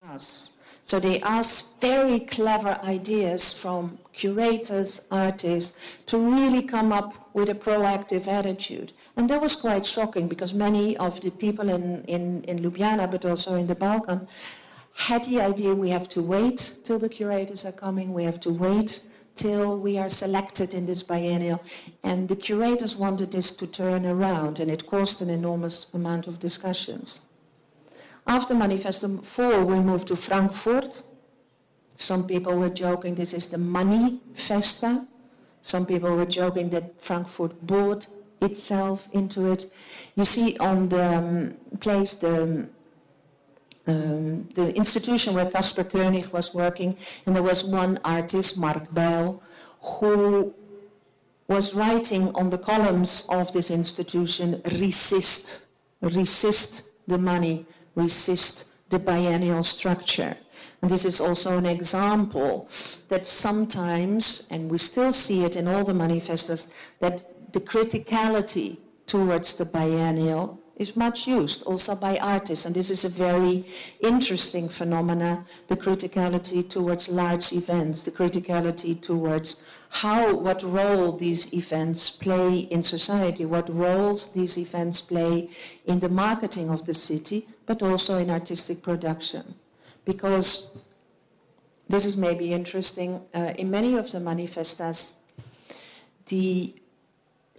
us. So they ask very clever ideas from curators, artists, to really come up with a proactive attitude. And that was quite shocking because many of the people in Ljubljana, but also in the Balkan, had the idea we have to wait till the curators are coming, we have to wait till we are selected in this biennial. And the curators wanted this to turn around, and it caused an enormous amount of discussions. After Manifesta 4, we moved to Frankfurt. Some people were joking this is the Manifesta. Some people were joking that Frankfurt bought itself into it. You see on the place the institution where Caspar Koenig was working, and there was one artist, Mark Bijl, who was writing on the columns of this institution, resist the money, resist the biennial structure. And this is also an example that sometimes, and we still see it in all the manifestos, that the criticality towards the biennial is much used also by artists. And this is a very interesting phenomena, the criticality towards large events, the criticality towards what role these events play in society, what roles these events play in the marketing of the city, but also in artistic production. Because this is maybe interesting, in many of the manifestas, the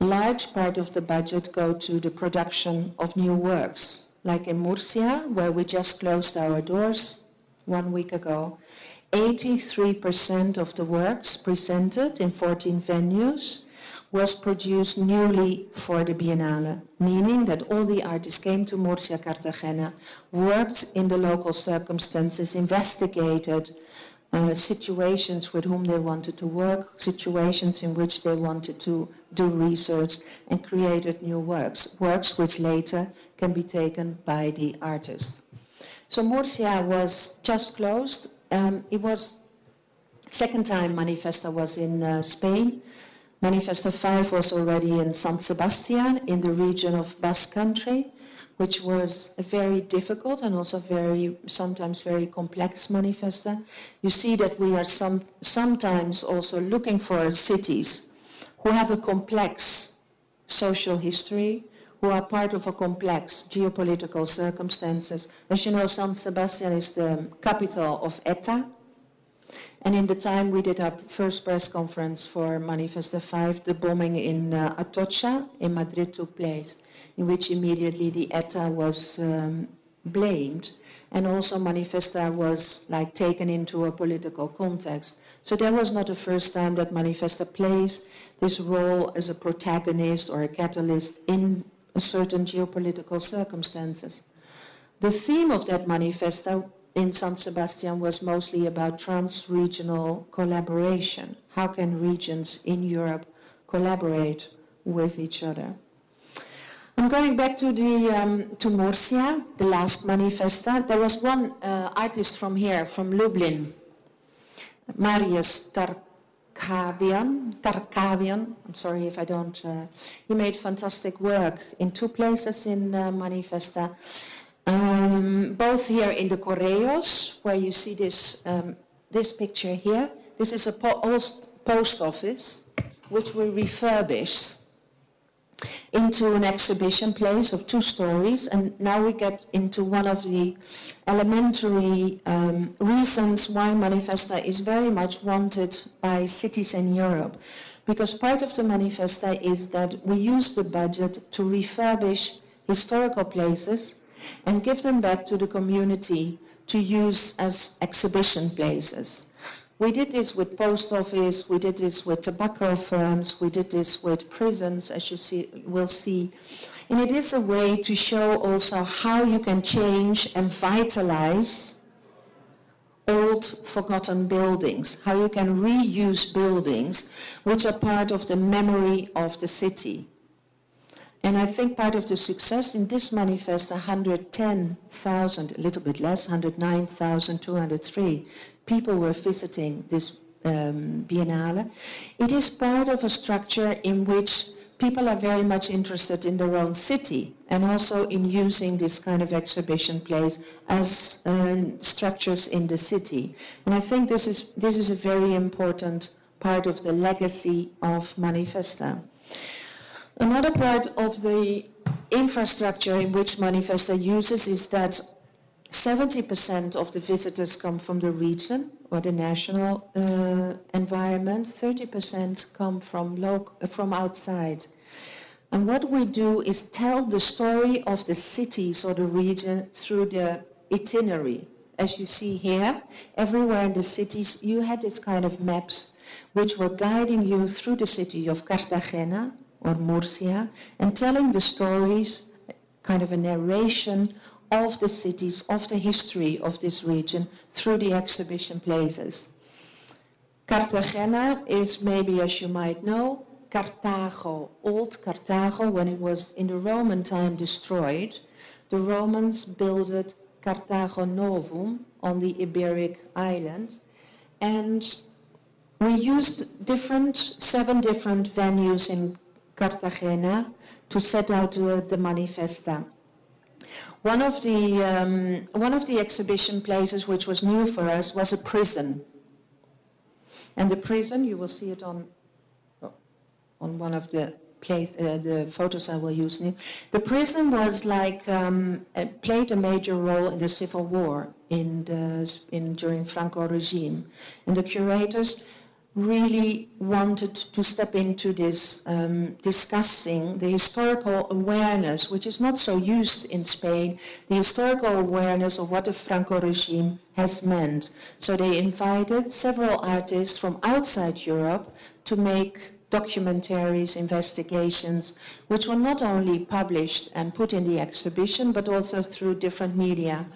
large part of the budget go to the production of new works. Like in Murcia, where we just closed our doors 1 week ago, 83% of the works presented in 14 venues was produced newly for the Biennale, meaning that all the artists came to Murcia, Cartagena, worked in the local circumstances, investigated situations with whom they wanted to work, situations in which they wanted to do research, and created new works which later can be taken by the artist. So Murcia was just closed. It was second time Manifesta was in Spain. Manifesta 5 was already in San Sebastian in the region of Basque Country, which was a very difficult and also sometimes very complex manifesta. You see that we are sometimes also looking for cities who have a complex social history, who are part of a complex geopolitical circumstances. As you know, San Sebastian is the capital of ETA. And in the time we did our first press conference for Manifesta 5, the bombing in Atocha in Madrid took place, in which immediately the ETA was blamed, and also Manifesta was taken into a political context. So that was not the first time that Manifesta plays this role as a protagonist or a catalyst in a certain geopolitical circumstances. The theme of that Manifesta in San Sebastian was mostly about trans-regional collaboration. How can regions in Europe collaborate with each other? I'm going back to Murcia, the last Manifesta. There was one artist from here, from Lublin, Marius Tarkavian. I'm sorry if I don't. He made fantastic work in two places in Manifesta. Both here in the Correos, where you see this picture here. This is a post office, which we refurbished into an exhibition place of 2 stories, and now we get into one of the elementary reasons why Manifesta is very much wanted by cities in Europe. Because part of the Manifesta is that we use the budget to refurbish historical places and give them back to the community to use as exhibition places. We did this with post office, we did this with tobacco firms, we did this with prisons, as you will see. And it is a way to show also how you can change and vitalize old forgotten buildings, how you can reuse buildings which are part of the memory of the city. And I think part of the success in this manifest, 110,000, a little bit less, 109,203 people were visiting this Biennale. It is part of a structure in which people are very much interested in their own city and also in using this kind of exhibition place as structures in the city. And I think this is a very important part of the legacy of Manifesta. Another part of the infrastructure in which Manifesta uses is that 70% of the visitors come from the region or the national environment, 30% come from outside. And what we do is tell the story of the cities or the region through the itinerary. As you see here, everywhere in the cities you had this kind of maps which were guiding you through the city of Cartagena or Murcia and telling the stories, kind of a narration of the cities, of the history of this region through the exhibition places. Cartagena is maybe, as you might know, Carthago, old Carthago, when it was in the Roman time destroyed. The Romans built Carthago Novum on the Iberic island, and we used 7 different venues in Cartagena to set out the Manifesta. One of the exhibition places which was new for us was a prison. And the prison, you will see it on one of the photos I will use now. The prison was like played a major role in the civil war during Franco regime, and the curators really wanted to step into this discussing the historical awareness, which is not so used in Spain, the historical awareness of what the Franco regime has meant. So they invited several artists from outside Europe to make documentaries, investigations, which were not only published and put in the exhibition, but also through different media.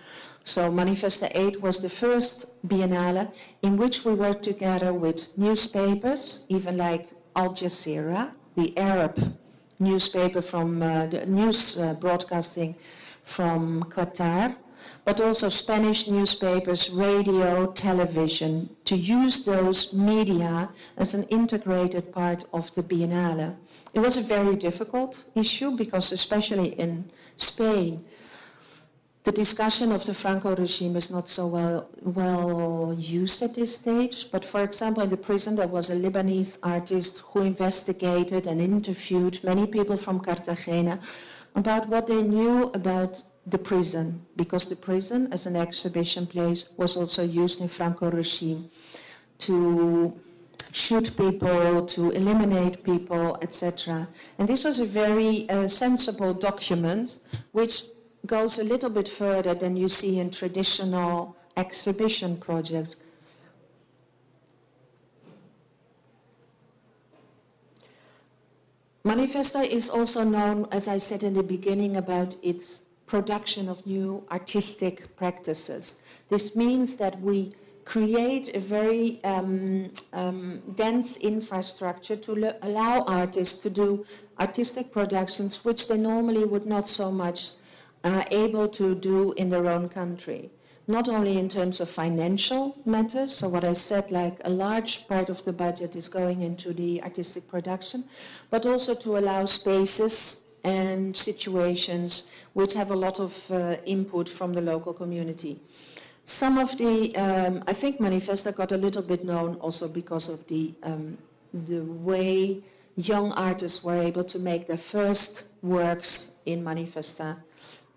So Manifesta 8 was the first Biennale in which we worked together with newspapers, even like Al Jazeera, the Arab newspaper from the news broadcasting from Qatar, but also Spanish newspapers, radio, television, to use those media as an integrated part of the Biennale. It was a very difficult issue because especially in Spain, the discussion of the Franco regime is not so well used at this stage. But for example, in the prison there was a Lebanese artist who investigated and interviewed many people from Cartagena about what they knew about the prison, because the prison as an exhibition place was also used in Franco regime to shoot people, to eliminate people, etc. And this was a very sensible document which goes a little bit further than you see in traditional exhibition projects. Manifesta is also known, as I said in the beginning, about its production of new artistic practices. This means that we create a very dense infrastructure to allow artists to do artistic productions which they normally would not so much able to do in their own country. Not only in terms of financial matters, so what I said, like a large part of the budget is going into the artistic production, but also to allow spaces and situations which have a lot of input from the local community. Some of the, I think Manifesta got a little bit known also because of the way young artists were able to make their first works in Manifesta.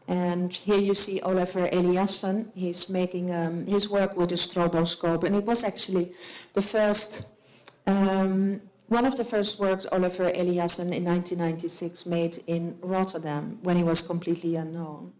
And here you see Oliver Eliasson. He's making his work with a stroboscope, and it was actually the first, one of the first works Oliver Eliasson in 1996 made in Rotterdam when he was completely unknown.